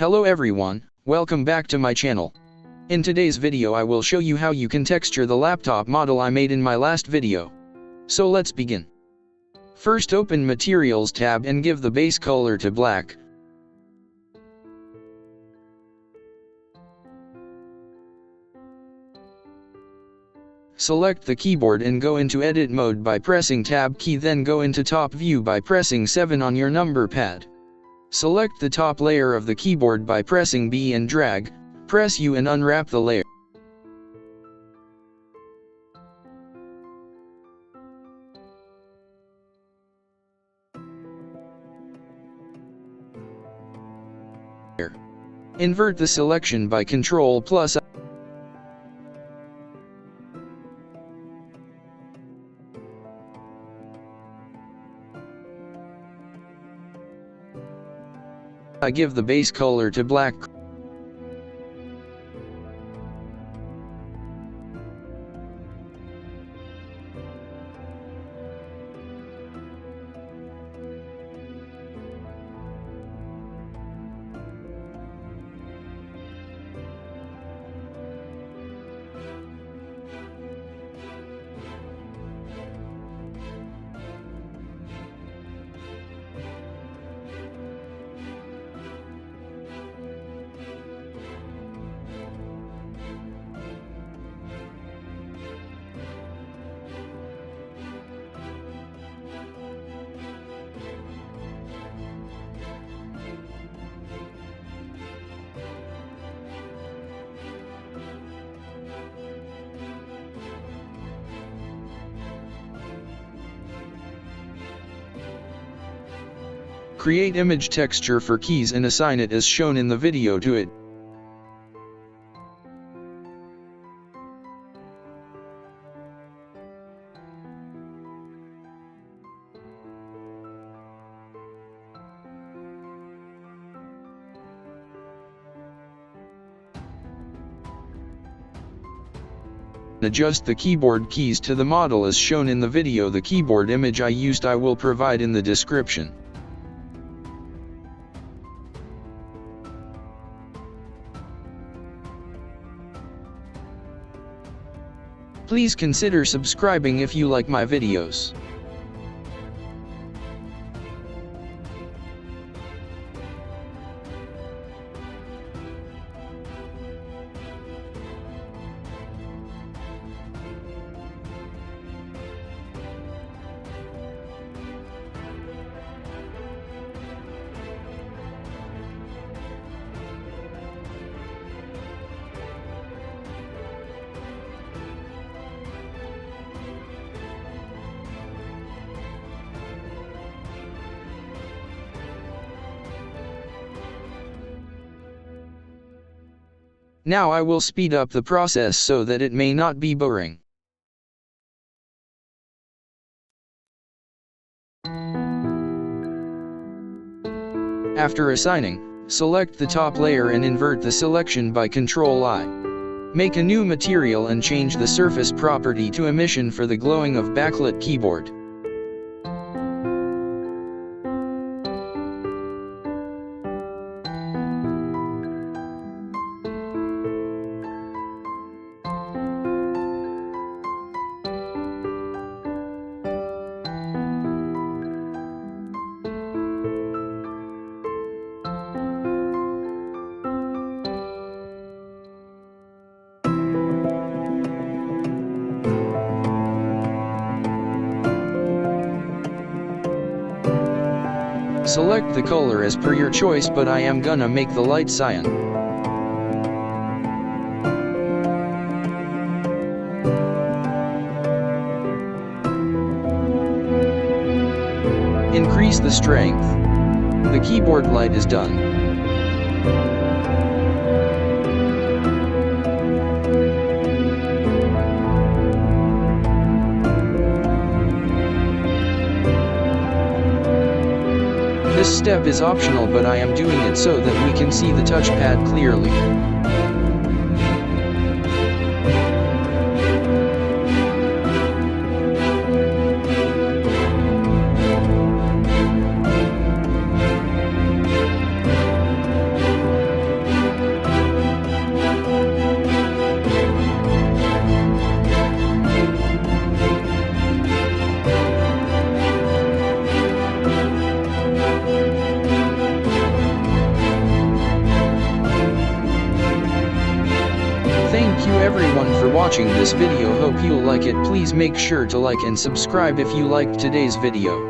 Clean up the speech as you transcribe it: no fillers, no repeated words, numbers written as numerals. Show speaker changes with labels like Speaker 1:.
Speaker 1: Hello everyone, welcome back to my channel. In today's video I will show you how you can texture the laptop model I made in my last video. So let's begin. First open Materials tab and give the base color to black. Select the keyboard and go into edit mode by pressing tab key, then go into top view by pressing 7 on your number pad. Select the top layer of the keyboard by pressing B and drag, press U and unwrap the layer. Invert the selection by Ctrl plus I give the base color to black. Create image texture for keys and assign it as shown in the video to it. Adjust the keyboard keys to the model as shown in the video. The keyboard image I used I will provide in the description. Please consider subscribing if you like my videos. Now I will speed up the process so that it may not be boring. After assigning, select the top layer and invert the selection by Ctrl-I. Make a new material and change the surface property to emission for the glowing of backlit keyboard. Select the color as per your choice, but I am gonna make the light cyan. Increase the strength. The keyboard light is done. This step is optional, but I am doing it so that we can see the touchpad clearly. everyone for watching this video. Hope you'll like it. Please make sure to like and subscribe if you liked today's video.